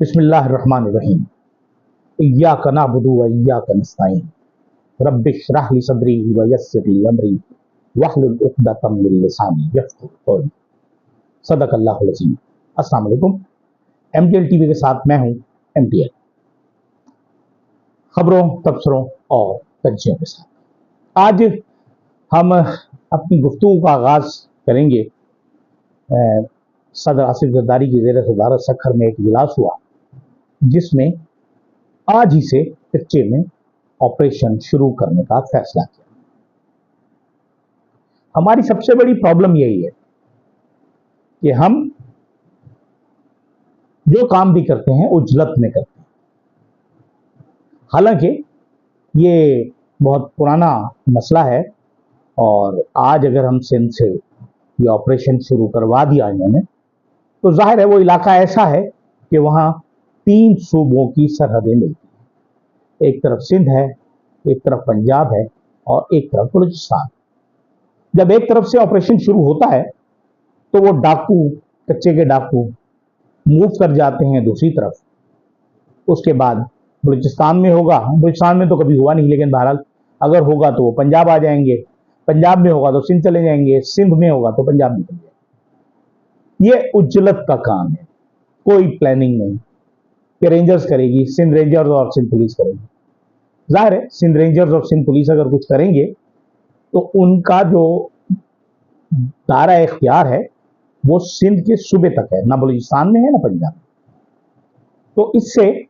बिस्मिल्लाहिर्रहमानिर्रहीम। इय्याक नअबुदु व इय्याक नस्तईन। रब्बिश रह ली सदरी व यस्सिर ली अमरी वहलुल उक़दतम मिन लिसानी यफ़क़हू क़ौली। सदक़ल्लाहुल अज़ीम। अस्सलाम वालेकुम। MTL टीवी के साथ मैं हूं MTL। खबरों, तबसरों और तज्जियों के साथ आज हम अपनी गुफ्तगू का आगाज करेंगे। सदर आसिफ ज़रदारी की ज़ेर सदारत सखर में एक इजलास हुआ जिसमें आज ही से कच्चे में ऑपरेशन शुरू करने का फैसला किया। हमारी सबसे बड़ी प्रॉब्लम यही है कि हम जो काम भी करते हैं उजलत में करते हैं। हालांकि ये बहुत पुराना मसला है और आज अगर हम सिंध से ये ऑपरेशन शुरू करवा दिया इन्होंने तो जाहिर है वो इलाका ऐसा है कि वहाँ 3 सूबों की सरहदें मिलती हैं। एक तरफ सिंध है, एक तरफ पंजाब है और एक तरफ बलूचिस्तान। जब एक तरफ से ऑपरेशन शुरू होता है तो वो डाकू, कच्चे के डाकू मूव कर जाते हैं दूसरी तरफ। उसके बाद बलूचिस्तान में होगा, बलूचिस्तान में तो कभी हुआ नहीं लेकिन बहरहाल अगर होगा तो वो पंजाब आ जाएंगे, पंजाब में होगा तो सिंध चले जाएंगे, सिंध में होगा तो पंजाब निकल जाएंगे। ये उज्जलत का काम है, कोई प्लानिंग नहीं कि रेंजर्स करेगी, सिंध रेंजर्स और सिंध पुलिस करेगी। जाहिर है सिंध रेंजर्स और सिंध पुलिस अगर कुछ करेंगे तो उनका जो दायरा इख्तियार है वो सिंध के सूबे तक है, ना बलूचिस्तान में है ना पंजाब में। तो इससे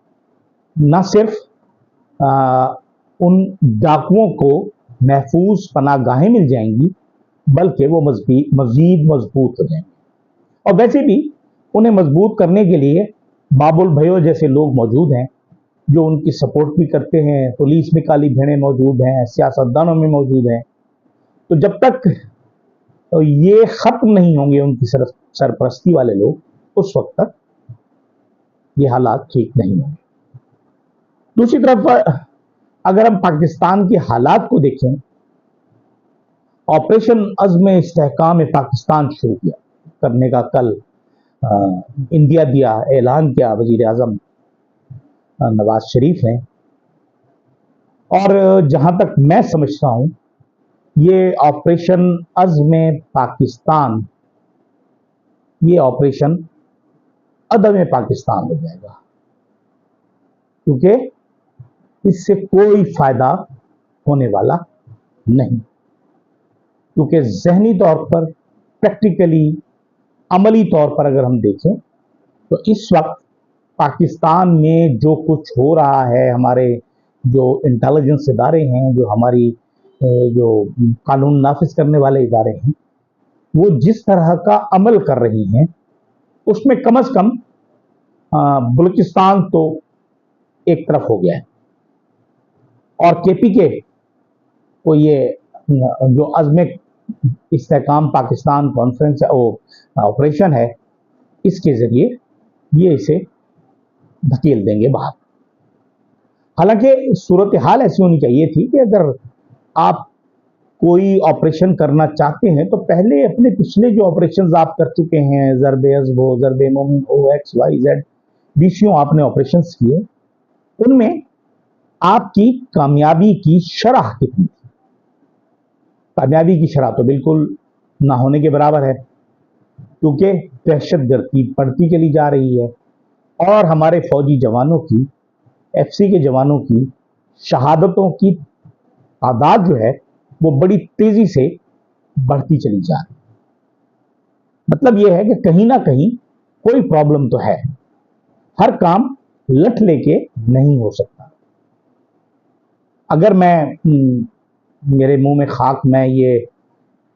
न सिर्फ उन डाकुओं को महफूज पनाहगाहें मिल जाएंगी बल्कि वो मजीद मजबूत हो जाएंगे। और वैसे भी उन्हें मजबूत करने के लिए बाबुल भैया जैसे लोग मौजूद हैं जो उनकी सपोर्ट भी करते हैं। पुलिस में काली भेड़ें मौजूद हैं, सियासतदानों में मौजूद हैं। तो जब तक ये खत्म नहीं होंगे उनकी सरपरस्ती वाले लोग, उस वक्त तक ये हालात ठीक नहीं होंगे। दूसरी तरफ अगर हम पाकिस्तान के हालात को देखें, ऑपरेशन अज़्म इस्तेहकाम पाकिस्तान शुरू किया करने का कल इंडिया दिया ऐलान किया वजीर आज़म नवाज शरीफ ने। और जहां तक मैं समझता हूं ये ऑपरेशन अज़्म पाकिस्तान, ये ऑपरेशन अदम पाकिस्तान हो जाएगा, क्योंकि इससे कोई फायदा होने वाला नहीं। क्योंकि ज़हनी तौर पर, प्रैक्टिकली, अमली तौर पर अगर हम देखें तो इस वक्त पाकिस्तान में जो कुछ हो रहा है, हमारे जो इंटेलिजेंस इदारे हैं, जो हमारी जो कानून नाफिज करने वाले इदारे हैं, वो जिस तरह का अमल कर रही हैं उसमें कम से कम बलूचिस्तान तो एक तरफ हो गया है। और KPK को ये जो अज़्म इस्तेहकाम पाकिस्तान कॉन्फ्रेंस ऑपरेशन है, इसके जरिए ये इसे धकेल देंगे बाहर। हालांकि सूरत हाल ऐसी होनी चाहिए थी कि अगर आप कोई ऑपरेशन करना चाहते हैं तो पहले अपने पिछले जो ऑपरेशंस आप कर चुके हैं, ज़रबे अज़्ब हो, ज़रबे मोमिन हो, XYZ 20 आपने ऑपरेशंस किए, उनमें आपकी कामयाबी की शरह कितनी थी? कामयाबी की शरह तो बिल्कुल ना होने के बराबर है, क्योंकि दहशतगर्दी बढ़ती चली जा रही है और हमारे फौजी जवानों की, FC के जवानों की शहादतों की तादाद जो है वो बड़ी तेजी से बढ़ती चली जा रही है। मतलब ये है कि कहीं ना कहीं कोई प्रॉब्लम तो है, हर काम लठ लेके नहीं हो सकता। अगर मैं मेरे मुंह में खाक मैं ये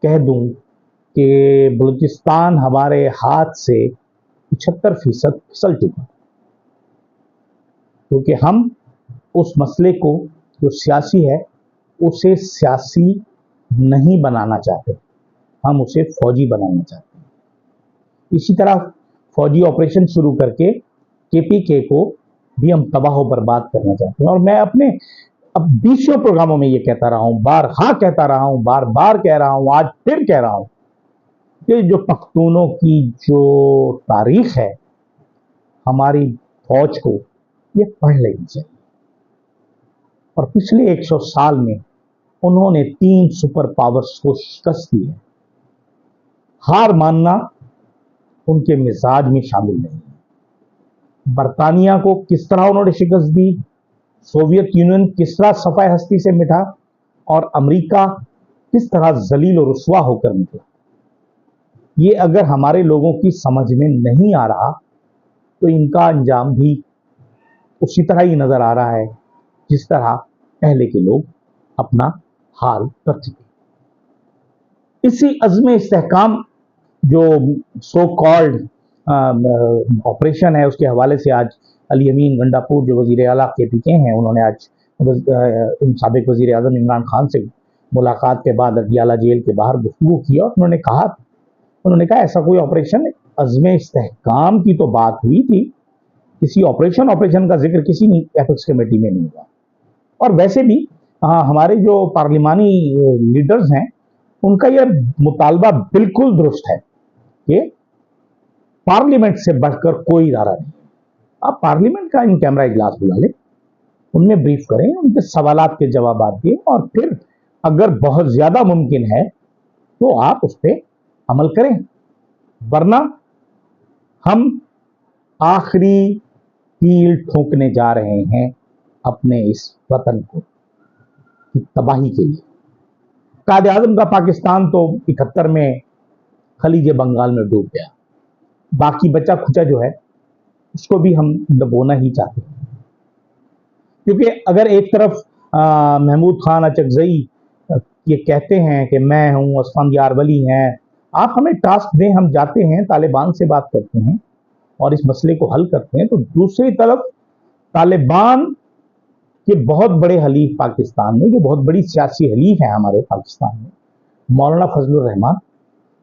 कह दूं कि बलूचिस्तान हमारे हाथ से 75% फिसल चुका, क्योंकि हम उस मसले को जो सियासी है उसे सियासी नहीं बनाना चाहते, हम उसे फौजी बनाना चाहते हैं। इसी तरह फौजी ऑपरेशन शुरू करके KPK को भी हम तबाह बर्बाद करना चाहते हैं। और मैं अपने अब 20 प्रोग्रामों में ये कहता रहा हूं, बारहा कहता रहा हूं, बार बार कह रहा हूं, आज फिर कह रहा हूं कि जो पख्तूनों की जो तारीख है, हमारी फौज को ये पढ़ लेनी चाहिए। और पिछले 100 साल में उन्होंने 3 सुपर पावर्स को शिकस्त दी है। हार मानना उनके मिजाज में शामिल नहीं है। बरतानिया को किस तरह उन्होंने शिकस्त दी, सोवियत यूनियन किस तरह सफाए हस्ती से मिटा, और अमेरिका किस तरह जलील और रुस्वा होकर निकला, ये अगर हमारे लोगों की समझ में नहीं आ रहा तो इनका अंजाम भी उसी तरह ही नजर आ रहा है जिस तरह पहले के लोग अपना हाल कर चुके। इसी अज़्म इस्तेहकाम जो सो कॉल्ड ऑपरेशन है, उसके हवाले से आज अली अमीन गंडापुर जो वजीर आला KPK हैं, उन्होंने आज साबिक वजीर आज़म इमरान खान से मुलाकात के बाद अडियाला जेल के बाहर गुफ्तगू किया और उन्होंने कहा ऐसा कोई ऑपरेशन, अज़्म इस्तेहकाम की तो बात हुई थी, किसी ऑपरेशन का जिक्र किसी एथिक्स कमेटी में नहीं हुआ। और वैसे भी हमारे जो पार्लिमानी लीडर्स हैं उनका यह मुतालबा बिल्कुल दुरुस्त है कि पार्लियामेंट से बढ़कर कोई इदारा नहीं। आप पार्लियामेंट का इन कैमरा इजलास बुला लें, उनमें ब्रीफ करें, उनके सवालात के जवाब दें, और फिर अगर बहुत ज्यादा मुमकिन है तो आप उस पर अमल करें। वरना हम आखिरी कील ठोकने जा रहे हैं अपने इस वतन को की तबाही के लिए। कायदे आज़म का पाकिस्तान तो 71 में खलीज बंगाल में डूब गया, बाकी बचा खुचा जो है उसको भी हम दबोना ही चाहते हैं। क्योंकि अगर एक तरफ महमूद खान अचकजई ये कहते हैं कि मैं हूं, असफांदियार वली हैं, आप हमें टास्क दें, हम जाते हैं तालिबान से बात करते हैं और इस मसले को हल करते हैं, तो दूसरी तरफ तालिबान के बहुत बड़े हलीफ पाकिस्तान में, जो बहुत बड़ी सियासी हलीफ है हमारे पाकिस्तान में, मौलाना फजलुर रहमान,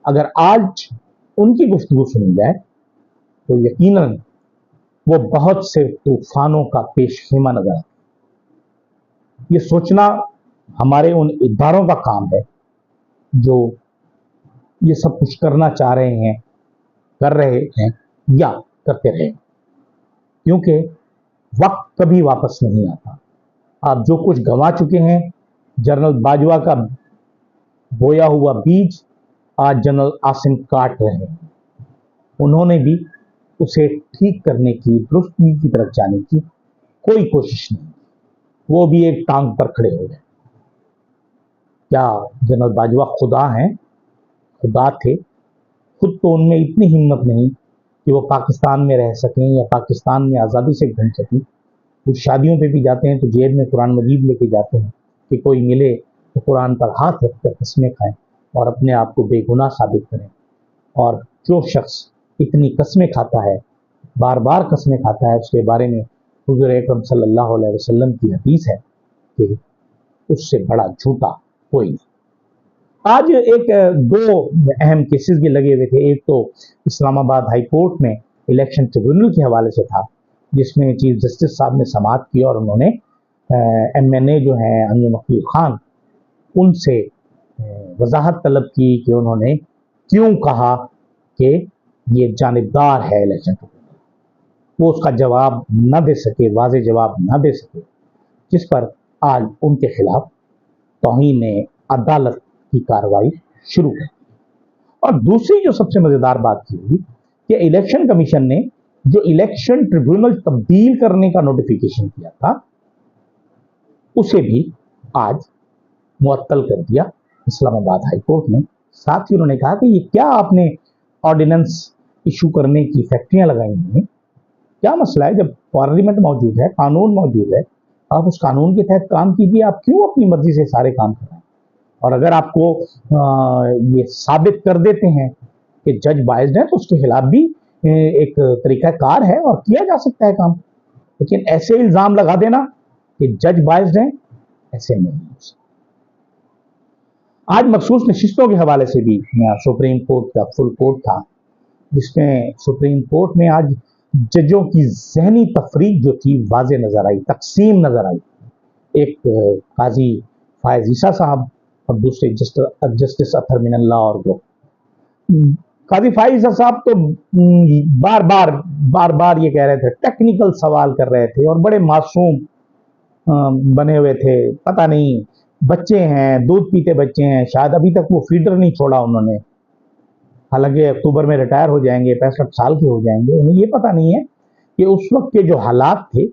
अगर आज उनकी गुफ्तगू सुनी जाए तो यकीनन वो बहुत से तूफानों का पेशखेमा नजर आता है। ये सोचना हमारे उन इदारों का काम है जो ये सब कुछ करना चाह रहे हैं, कर रहे हैं या करते रहे, क्योंकि वक्त कभी वापस नहीं आता। आप जो कुछ गंवा चुके हैं, जनरल बाजवा का बोया हुआ बीज आज जनरल आसिम काट रहे हैं। उन्होंने भी उसे ठीक करने की, दुरुस्ती की तरफ जाने की कोई कोशिश नहीं, वो भी एक टांग पर खड़े हो गए। क्या जनरल बाजवा खुदा हैं? खुदा थे, खुद तो उनमें इतनी हिम्मत नहीं कि वो पाकिस्तान में रह सकें या पाकिस्तान में आज़ादी से घूम सकें। कुछ शादियों पे भी जाते हैं तो जेब में कुरान मजीद लेके जाते हैं कि कोई मिले तो कुरान पर हाथ रखकर कस्में खाएं और अपने आप को बेगुनाह साबित करें। और जो शख्स इतनी कस्में खाता है, बार बार कस्में खाता है, उसके बारे में हुज़ूर अकरम सल्लल्लाहु अलैहि वसल्लम की हदीस है कि उससे बड़ा झूठा कोई नहीं। आज दो अहम केसेस भी लगे हुए थे। एक तो इस्लामाबाद हाई कोर्ट में इलेक्शन ट्रिब्यूनल के हवाले से था, जिसमें चीफ जस्टिस साहब ने समाअत की और उन्होंने MNA जो हैं अंजुम अकील खान, उनसे वजाहत तलब की कि उन्होंने क्यों कहा कि ये जानिबदार है इलेक्शन ट्रिब्यूनल। वो उसका जवाब न दे सके, वाज़े जवाब न दे सके, जिस पर आज उनके खिलाफ तौहीन अदालत की कार्रवाई शुरू कर। और दूसरी जो सबसे मजेदार बात की हुई कि इलेक्शन कमीशन ने जो इलेक्शन ट्रिब्यूनल तब्दील करने का नोटिफिकेशन किया था, उसे भी आज मुअत्तल कर दिया इस्लामाबाद हाई कोर्ट ने। साथ ही उन्होंने कहा कि ये क्या आपने ऑर्डिनेंस इशू करने की फैक्ट्रियां लगाई हैं, क्या मसला है? जब पार्लियामेंट मौजूद है, कानून मौजूद है, आप उस कानून के तहत काम कीजिए, आप क्यों अपनी मर्जी से सारे काम कर रहे हैं? और अगर आपको ये साबित कर देते हैं कि जज बायस्ड है तो उसके खिलाफ भी एक तरीकाकार है और किया जा सकता है काम। लेकिन ऐसे इल्जाम लगा देना कि जज बायस्ड है, ऐसे नहीं हो सकता। आज मखसूस नशिस्तों के हवाले से भी सुप्रीम कोर्ट का फुल कोर्ट था, जिसमें सुप्रीम कोर्ट में आज जजों की जहनी तफरीक जो थी वाज़े नजर आई, तकसीम नजर आई। एक काजी फायज ईसा साहब और दूसरे जस्टिस अतहर मिनल्लाह और ग्रुप। قاضی فائز صاحب تو بار بار یہ کہہ رہے تھے، ٹیکنیکل سوال کر رہے تھے اور بڑے معصوم بنے ہوئے تھے، پتہ نہیں بچے ہیں، دودھ پیتے بچے ہیں، شاید ابھی تک وہ فیڈر نہیں چھوڑا انہوں نے، حالانکہ اکتوبر میں ریٹائر ہو جائیں گے، 65 سال کے ہو جائیں گے. انہیں یہ پتہ نہیں ہے کہ اس وقت کے جو حالات تھے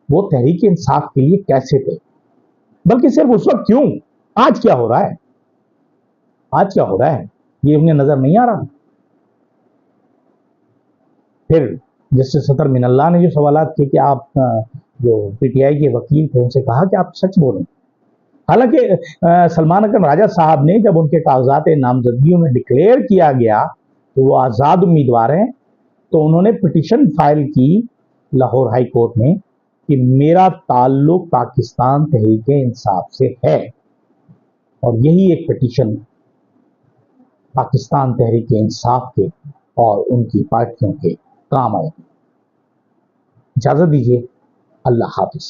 وہ تحریک انصاف کے لیے کیسے تھے، بلکہ صرف اس وقت کیوں، آج کیا ہو رہا ہے، آج کیا ہو رہا ہے یہ انہیں نظر نہیں آ رہا. پھر جسٹس اطہر من اللہ نے جو سوالات کیے کہ آپ جو پی ٹی آئی کے وکیل تھے ان سے کہا کہ آپ سچ بولیں. حالانکہ سلمان اکرم راجہ صاحب نے جب ان کے کاغذات نامزدگیوں میں ڈکلیئر کیا گیا تو وہ آزاد امیدوار ہیں، تو انہوں نے پٹیشن فائل کی لاہور ہائی کورٹ میں کہ میرا تعلق پاکستان تحریک انصاف سے ہے، اور یہی ایک پٹیشن پاکستان تحریک انصاف کے اور ان کی پارٹیوں کے کام آئے. اجازت دیجیے، اللہ حافظ.